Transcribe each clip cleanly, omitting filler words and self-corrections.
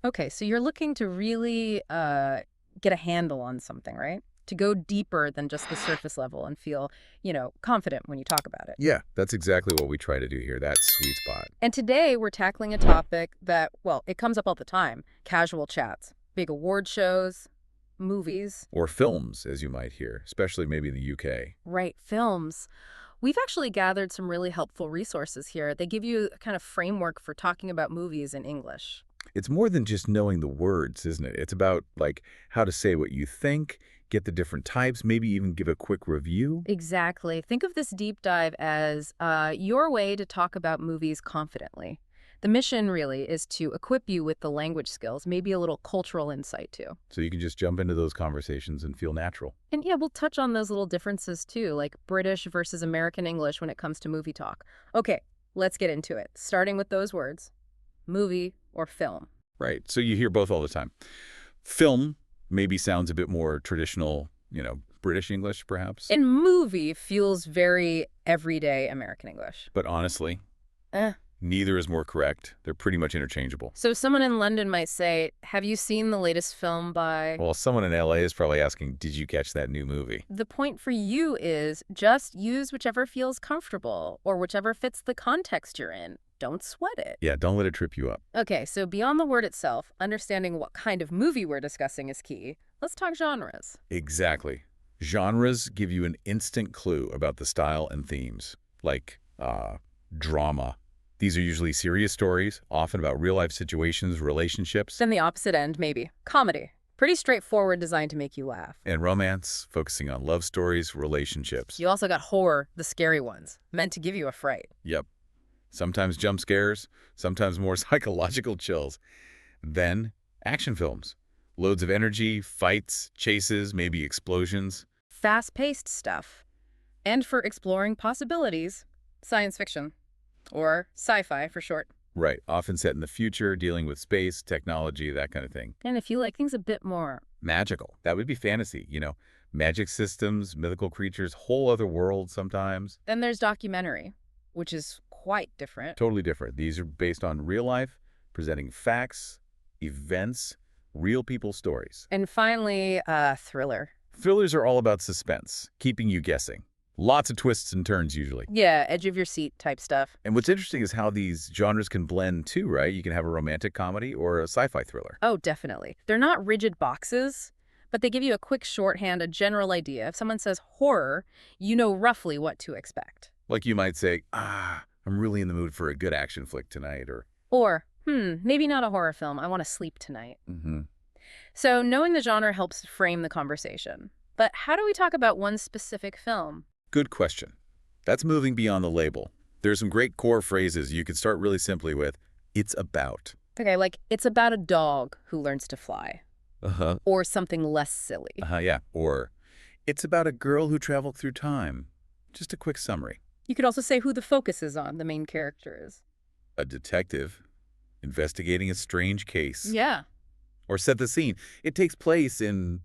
Okay, so you're looking to really get a handle on something, right? To go deeper than just the surface level and feel, confident when you talk about it. Yeah, that's exactly what we try to do here, that sweet spot. And today we're tackling a topic that, well, it comes up all the time. Casual chats, big award shows, movies, Or films, as you might hear, especially maybe in the UK. right, films. We've actually gathered some really helpful resources here. They give you a kind of framework for talking about movies in English. It's more than just knowing the words, isn't it? It's about, like, how to say what you think, get the different types, maybe even give a quick review. Exactly. Think of this deep dive as your way to talk about movies confidently. The mission really is to equip you with the language skills, maybe a little cultural insight too. So you can just jump into those conversations and feel natural. And yeah, we'll touch on those little differences too, like British versus American English when it comes to movie talk. Okay, let's get into it. Starting with those words, movie or film. Right. So you hear both all the time. Film maybe sounds a bit more traditional, British English, perhaps. And movie feels very everyday American English. But honestly, Eh. neither is more correct. They're pretty much interchangeable. So someone in London might say, have you seen the latest film by... Well, someone in LA is probably asking, did you catch that new movie? The point for you is just use whichever feels comfortable or whichever fits the context you're in. Don't sweat it. Yeah, don't let it trip you up. Okay, so beyond the word itself, understanding what kind of movie we're discussing is key. Let's talk genres. Exactly. Genres give you an instant clue about the style and themes, like drama. These are usually serious stories, often about real-life situations, relationships. Then the opposite end, maybe. Comedy. Pretty straightforward, designed to make you laugh. And romance, focusing on love stories, relationships. You also got horror, the scary ones, meant to give you a fright. Yep. Sometimes jump scares, sometimes more psychological chills. Then action films. Loads of energy, fights, chases, maybe explosions. Fast-paced stuff. And for exploring possibilities, science fiction. Or sci-fi for short. Right, often set in the future, dealing with space, technology, that kind of thing. And if you like things a bit more... Magical. That would be fantasy, Magic systems, mythical creatures, whole other world sometimes. Then there's documentary, which is quite different. Totally different. These are based on real life, presenting facts, events, real people stories. And finally, thriller. Thrillers are all about suspense, keeping you guessing. Lots of twists and turns usually. Yeah, edge of your seat type stuff. And what's interesting is how these genres can blend too, right? You can have a romantic comedy or a sci-fi thriller. Oh, definitely. They're not rigid boxes, but they give you a quick shorthand, a general idea. If someone says horror, you know roughly what to expect. Like you might say, I'm really in the mood for a good action flick tonight, Or, maybe not a horror film. I want to sleep tonight. Mm-hmm. So knowing the genre helps frame the conversation. But how do we talk about one specific film? Good question. That's moving beyond the label. There's some great core phrases you could start really simply with, it's about. Okay, like, it's about a dog who learns to fly. Uh-huh. Or something less silly. Yeah. Or, it's about a girl who traveled through time. Just a quick summary. You could also say who the focus is on, the main character is. A detective investigating a strange case. Yeah. Or set the scene. It takes place in,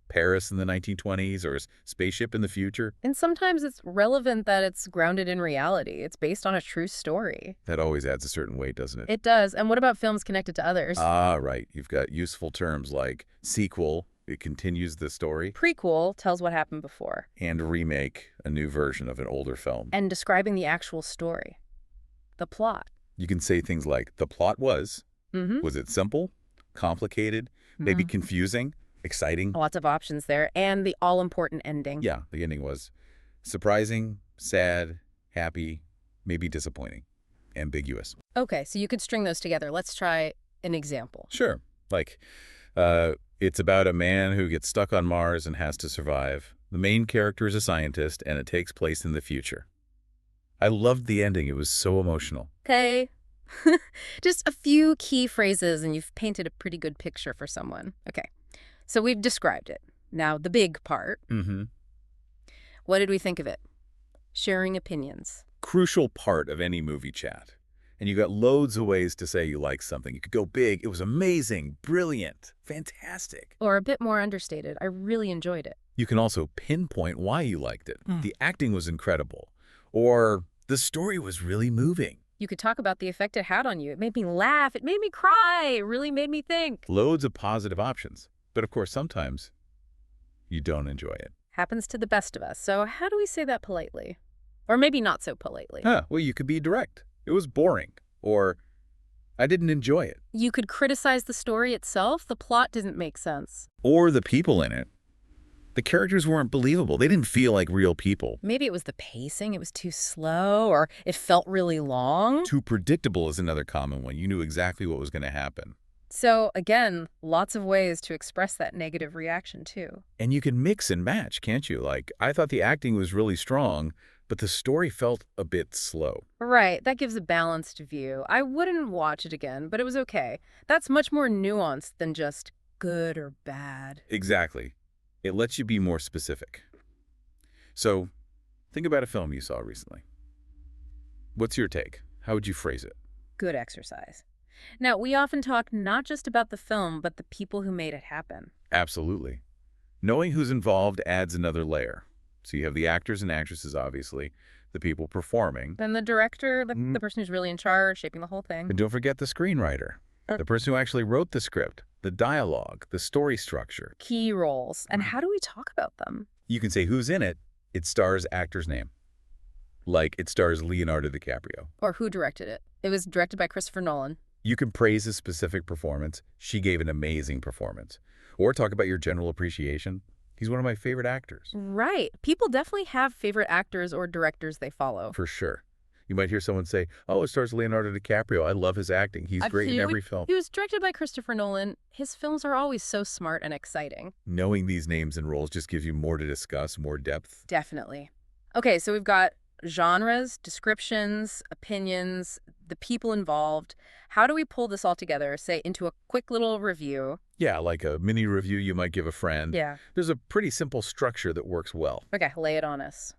Paris in the 1920s or a spaceship in the future. And sometimes it's relevant that it's grounded in reality. It's based on a true story. That always adds a certain weight, doesn't it? It does. And what about films connected to others? Right. You've got useful terms like sequel, it continues the story. Prequel tells what happened before. And remake, a new version of an older film. And describing the actual story. The plot. You can say things like, the plot was it simple, complicated, maybe confusing, exciting? Lots of options there. And the all-important ending. Yeah, the ending was surprising, sad, happy, maybe disappointing, ambiguous. Okay, so you could string those together. Let's try an example. Sure. Like, it's about a man who gets stuck on Mars and has to survive. The main character is a scientist, and it takes place in the future. I loved the ending. It was so emotional. Okay. Just a few key phrases, and you've painted a pretty good picture for someone. Okay. So we've described it. Now, the big part. What did we think of it? Sharing opinions. Crucial part of any movie chat. And you got loads of ways to say you like something. You could go big. It was amazing, brilliant, fantastic. Or a bit more understated. I really enjoyed it. You can also pinpoint why you liked it. The acting was incredible. Or the story was really moving. You could talk about the effect it had on you. It made me laugh. It made me cry. It really made me think. Loads of positive options. But of course, sometimes you don't enjoy it. Happens to the best of us. So how do we say that politely? Or maybe not so politely. Well, you could be direct. It was boring. Or I didn't enjoy it. You could criticize the story itself. The plot didn't make sense. Or the people in it. The characters weren't believable. They didn't feel like real people. Maybe it was the pacing. It was too slow, or it felt really long. Too predictable is another common one. You knew exactly what was going to happen. So, again, lots of ways to express that negative reaction, too. And you can mix and match, can't you? Like, I thought the acting was really strong, but the story felt a bit slow. Right, that gives a balanced view. I wouldn't watch it again, but it was okay. That's much more nuanced than just good or bad. Exactly. It lets you be more specific. So, think about a film you saw recently. What's your take? How would you phrase it? Good exercise. Now, we often talk not just about the film, but the people who made it happen. Absolutely. Knowing who's involved adds another layer. So you have the actors and actresses, obviously, the people performing. Then the director, the person who's really in charge, shaping the whole thing. And don't forget the screenwriter, the person who actually wrote the script, the dialogue, the story structure. Key roles. And how do we talk about them? You can say who's in it. It stars actor's name. Like it stars Leonardo DiCaprio. Or who directed it. It was directed by Christopher Nolan. You can praise a specific performance. She gave an amazing performance. Or talk about your general appreciation. He's one of my favorite actors. Right. People definitely have favorite actors or directors they follow. For sure. You might hear someone say, oh, it stars Leonardo DiCaprio. I love his acting. He's great in every film. He was directed by Christopher Nolan. His films are always so smart and exciting. Knowing these names and roles just gives you more to discuss, more depth. Definitely. Okay, so we've got genres, descriptions, opinions, the people involved. How do we pull this all together, say, into a quick little review? Yeah, like a mini review you might give a friend. Yeah. There's a pretty simple structure that works well. Okay, lay it on us.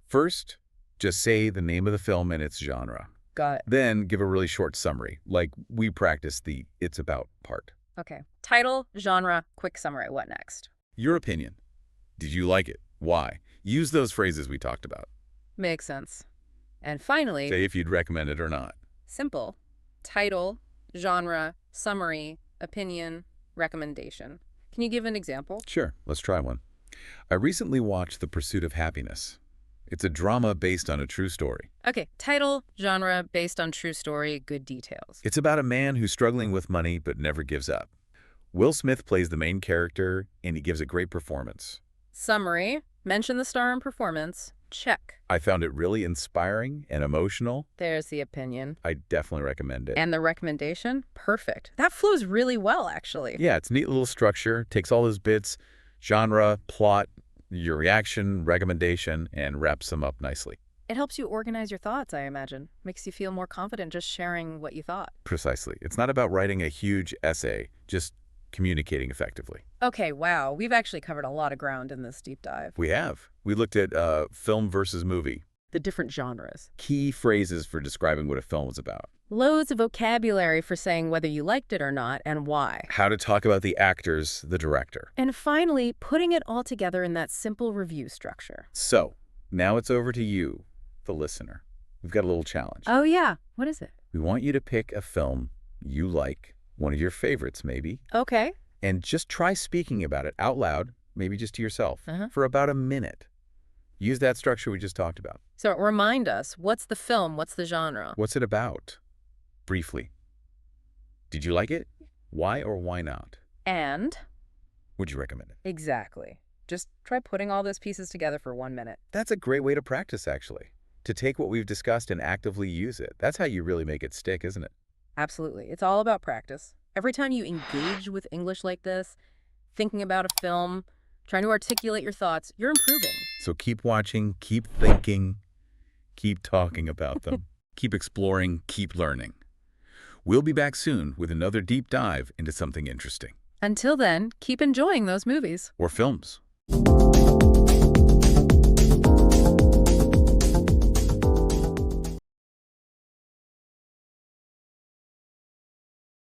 First, just say the name of the film and its genre. Got it. Then give a really short summary, like we practice the it's about part. Okay. Title, genre, quick summary. What next? Your opinion. Did you like it? Why? Use those phrases we talked about. Makes sense. And finally, say if you'd recommend it or not. Simple. Title, genre, summary, opinion, recommendation. Can you give an example? Sure. Let's try one. I recently watched The Pursuit of Happiness. It's a drama based on a true story. Okay. Title, genre, based on true story, good details. It's about a man who's struggling with money but never gives up. Will Smith plays the main character, and he gives a great performance. Summary. Mention the star and performance. Check. I found it really inspiring and emotional. There's the opinion. I definitely recommend it. And the recommendation? Perfect. That flows really well, actually. Yeah, it's a neat little structure. Takes all those bits, genre, plot, your reaction, recommendation, and wraps them up nicely. It helps you organize your thoughts, I imagine. Makes you feel more confident just sharing what you thought. Precisely. It's not about writing a huge essay, just communicating effectively. Okay, wow. We've actually covered a lot of ground in this deep dive. We have. We looked at film versus movie. The different genres. Key phrases for describing what a film was about. Loads of vocabulary for saying whether you liked it or not and why. How to talk about the actors, the director. And finally, putting it all together in that simple review structure. So, now it's over to you, the listener. We've got a little challenge. Oh, yeah. What is it? We want you to pick a film you like, one of your favorites maybe, Okay. and just try speaking about it out loud, maybe just to yourself, for about a minute. Use that structure we just talked about. So remind us, what's the film? What's the genre? What's it about? Briefly. Did you like it? Why or why not? And? Would you recommend it? Exactly. Just try putting all those pieces together for 1 minute. That's a great way to practice, actually. To take what we've discussed and actively use it. That's how you really make it stick, isn't it? Absolutely. It's all about practice. Every time you engage with English like this, thinking about a film, trying to articulate your thoughts, you're improving. So keep watching, keep thinking, keep talking about them, keep exploring, keep learning. We'll be back soon with another deep dive into something interesting. Until then, keep enjoying those movies. Or films.